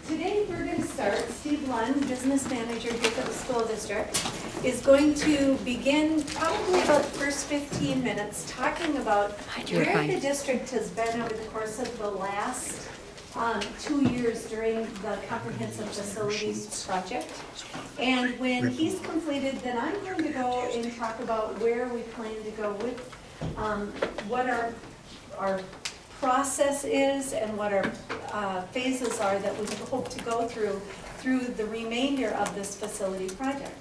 Today we're going to start. Steve Lund, business manager here for the school district, is going to begin probably about the first 15 minutes talking about where the district has been over the course of the last 2 years during the comprehensive facilities project. And when he's completed, then I'm going to go and talk about where we plan to go with what our process is and what our phases are that we hope to go through the remainder of this facility project.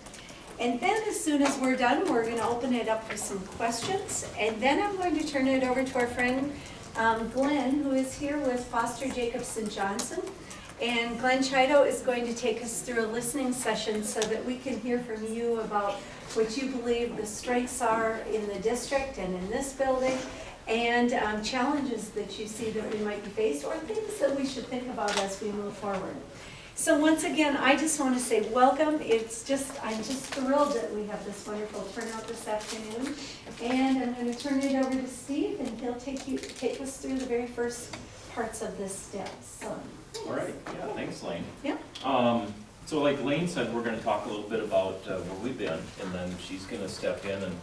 And then as soon as we're done, we're going to open it up for some questions. And then I'm going to turn it over to our friend Glenn, who is here with Foster Jacobson Johnson. And Glenn Chido is going to take us through a listening session so that we can hear from you about what you believe the strengths are in the district and in this building, and challenges that you see that we might be faced, or things that we should think about as we move forward. So once again, I just want to say welcome. I'm just thrilled that we have this wonderful turnout this afternoon. And I'm going to turn it over to Steve, and he'll take us through the very first parts of this step. So, all right, yeah, thanks, Lane. Yeah. So like Lane said, we're going to talk a little bit about where we've been, and then she's going to step in and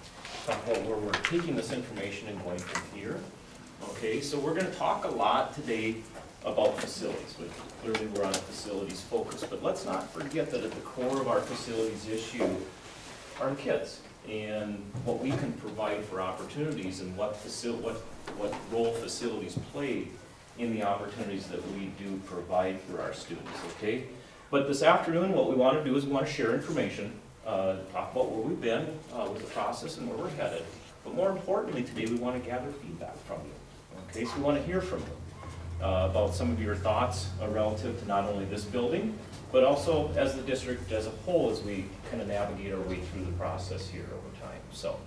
talk about where we're taking this information and going from here. Okay, so we're going to talk a lot today about facilities, which clearly we're on a facilities focus, but let's not forget that at the core of our facilities issue are the kids and what we can provide for opportunities and what role facilities play in the opportunities that we do provide for our students, okay? But this afternoon, what we want to do is we want to share information, talk about where we've been with the process and where we're headed. But more importantly today, we want to gather feedback from you, okay? So we want to hear from you about some of your thoughts relative to not only this building, but also as the district as a whole as we kind of navigate our way through the process here over time. So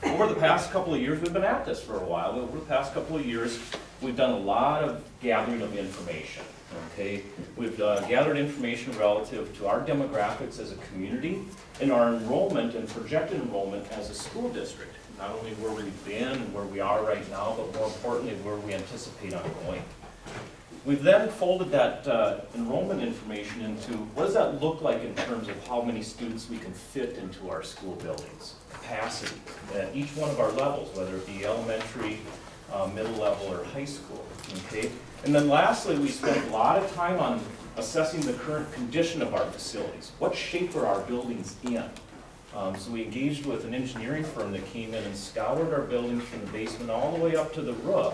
over the past couple of years, we've been at this for a while. Over the past couple of years, we've done a lot of gathering of information, okay? We've gathered information relative to our demographics as a community and our enrollment and projected enrollment as a school district. Not only where we've been and where we are right now, but more importantly, where we anticipate on going. We've then folded that enrollment information into what does that look like in terms of how many students we can fit into our school buildings, capacity at each one of our levels, whether it be elementary, middle level, or high school, okay? And then lastly, we spent a lot of time on assessing the current condition of our facilities. What shape are our buildings in? So we engaged with an engineering firm that came in and scoured our buildings from the basement all the way up to the roof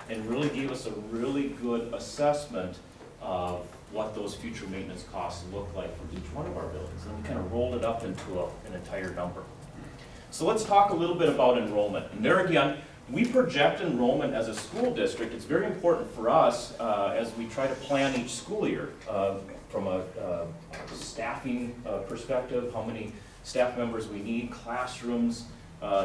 and really gave us a really good assessment of what those future maintenance costs look like for each one of our buildings. And we kind of rolled it up into an entire number. So let's talk a little bit about enrollment. And there again, we project enrollment as a school district. It's very important for us as we try to plan each school year from a staffing perspective, how many staff members we need, classrooms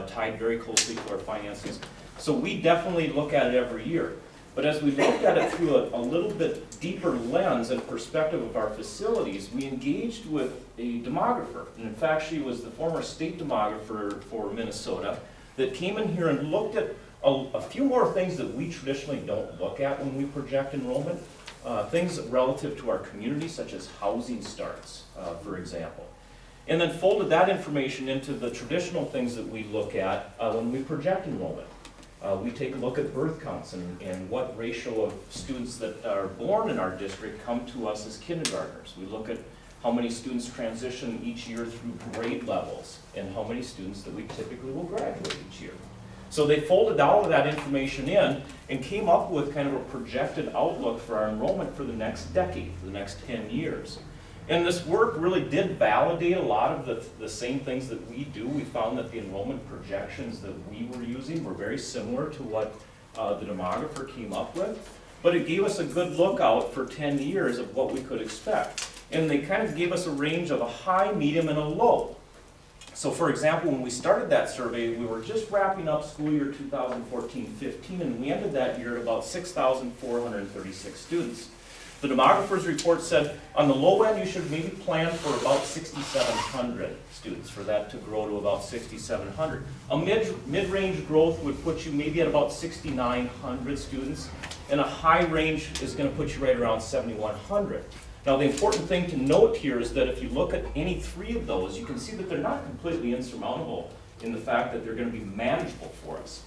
tied very closely to our finances. So we definitely look at it every year. But as we looked at it through a little bit deeper lens and perspective of our facilities, we engaged with a demographer. And in fact, she was the former state demographer for Minnesota that came in here and looked at a few more things that we traditionally don't look at when we project enrollment. Things relative to our community, such as housing starts, for example. And then folded that information into the traditional things that we look at when we project enrollment. We take a look at birth counts and what ratio of students that are born in our district come to us as kindergartners. We look at how many students transition each year through grade levels and how many students that we typically will graduate each year. So they folded all of that information in and came up with kind of a projected outlook for our enrollment for the next decade, for the next 10 years. And this work really did validate a lot of the same things that we do. We found that the enrollment projections that we were using were very similar to what the demographer came up with. But it gave us a good lookout for 10 years of what we could expect. And they kind of gave us a range of a high, medium, and a low. So for example, when we started that survey, we were just wrapping up school year 2014-15, and we ended that year at about 6,436 students. The demographer's report said, on the low end, you should maybe plan for about 6,700 students, for that to grow to about 6,700. A mid-range growth would put you maybe at about 6,900 students. and a high range is going to put you right around 7,100. Now the important thing to note here is that if you look at any three of those, you can see that they're not completely insurmountable in the fact that they're going to be manageable for us.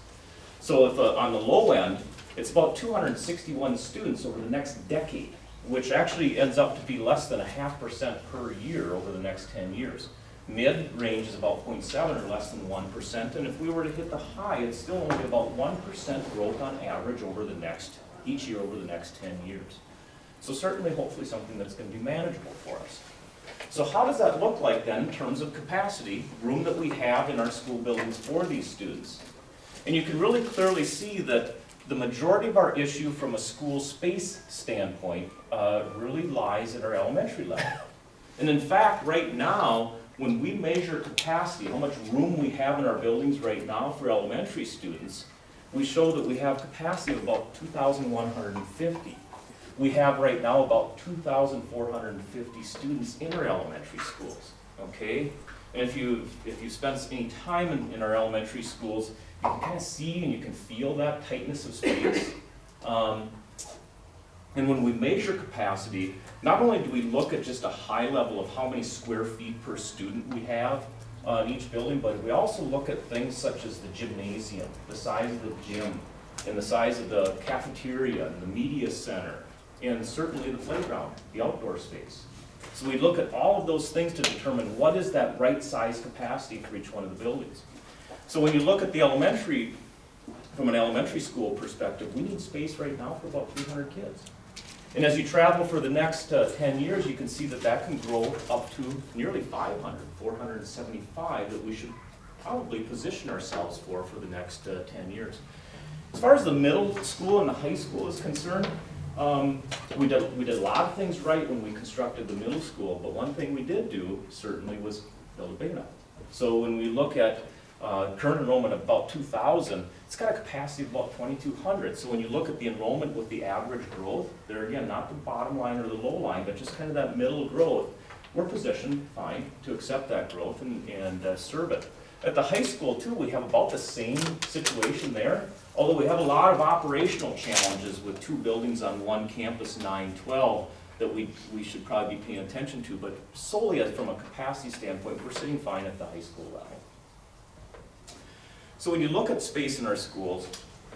So if on the low end, it's about 261 students over the next decade, which actually ends up to be less than 0.5% per year over the next 10 years. Mid-range is about 0.7 or less than 1%, and if we were to hit the high, it's still only about 1% growth on average over each year over the next 10 years. So certainly, hopefully, something that's going to be manageable for us. So how does that look like then in terms of capacity, room that we have in our school buildings for these students? And you can really clearly see that the majority of our issue from a school space standpoint really lies at our elementary level. And in fact, right now, when we measure capacity, how much room we have in our buildings right now for elementary students, we show that we have capacity of about 2,150. We have right now about 2,450 students in our elementary schools, okay? And if you spend any time in our elementary schools, you can kind of see and you can feel that tightness of space. And when we measure capacity, not only do we look at just a high level of how many square feet per student we have in each building, but we also look at things such as the gymnasium, the size of the gym, and the size of the cafeteria, and the media center, and certainly the playground, the outdoor space. So we look at all of those things to determine what is that right size capacity for each one of the buildings. So when you look at the elementary, from an elementary school perspective, we need space right now for about 300 kids. And as you travel for the next 10 years, you can see that that can grow up to nearly 500, 475 that we should probably position ourselves for the next 10 years. As far as the middle school and the high school is concerned, we did a lot of things right when we constructed the middle school, but one thing we did do certainly was build a big enough. So when we look at current enrollment of about 2,000, it's got a capacity of about 2,200. So when you look at the enrollment with the average growth, there again, not the bottom line or the low line, but just kind of that middle growth, we're positioned fine to accept that growth and serve it. At the high school too, we have about the same situation there, although we have a lot of operational challenges with 2 buildings on one campus, 912, that we should probably be paying attention to, but solely from a capacity standpoint, we're sitting fine at the high school level. So when you look at space in our schools,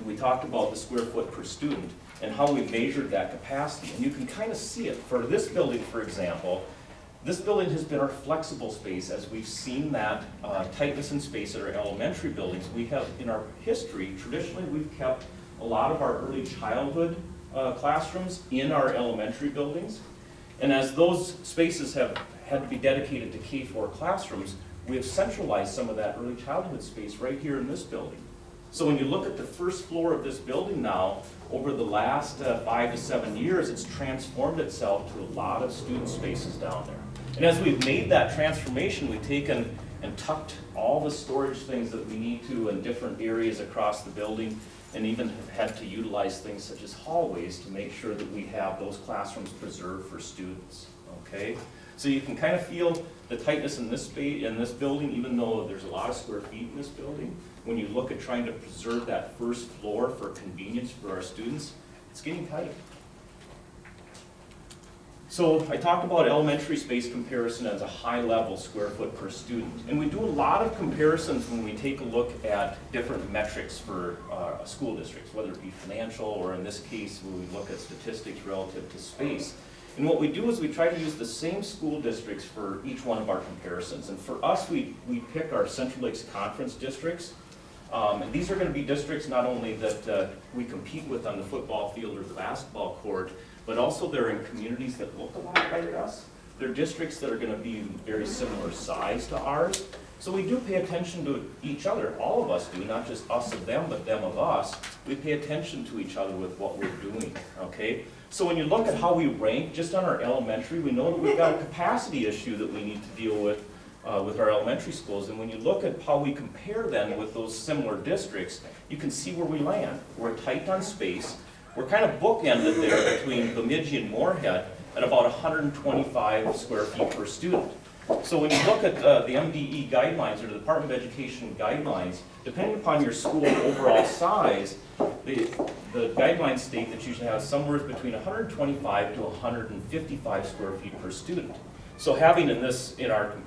we talked about the square foot per student and how we measured that capacity, and you can kind of see it. For this building, for example, this building has been our flexible space as we've seen that tightness in space at our elementary buildings. We have, in our history, traditionally we've kept a lot of our early childhood classrooms in our elementary buildings. And as those spaces have had to be dedicated to K-4 classrooms, we have centralized some of that early childhood space right here in this building. So when you look at the first floor of this building now, over the last 5 to 7 years, it's transformed itself to a lot of student spaces down there. And as we've made that transformation, we've taken and tucked all the storage things that we need to in different areas across the building, and even have had to utilize things such as hallways to make sure that we have those classrooms preserved for students, okay? So you can kind of feel the tightness in this space, in this building, even though there's a lot of square feet in this building. When you look at trying to preserve that first floor for convenience for our students, it's getting tight. So I talked about elementary space comparison as a high level square foot per student. And we do a lot of comparisons when we take a look at different metrics for school districts, whether it be financial or in this case, when we look at statistics relative to space. And what we do is we try to use the same school districts for each one of our comparisons. And for us, we pick our Central Lakes Conference districts. And these are going to be districts not only that we compete with on the football field or the basketball court, but also they're in communities that look a lot like us. They're districts that are going to be very similar size to ours. So we do pay attention to each other. All of us do, not just us of them, but them of us. We pay attention to each other with what we're doing, okay? So when you look at how we rank just on our elementary, we know that we've got a capacity issue that we need to deal with our elementary schools. And when you look at how we compare then with those similar districts, you can see where we land. We're tight on space. We're kind of bookended there between Bemidji and Moorhead at about 125 square feet per student. So when you look at the MDE guidelines or the Department of Education guidelines, depending upon your school overall size, the guidelines state that you should have somewhere between 125 to 155 square feet per student. So having in our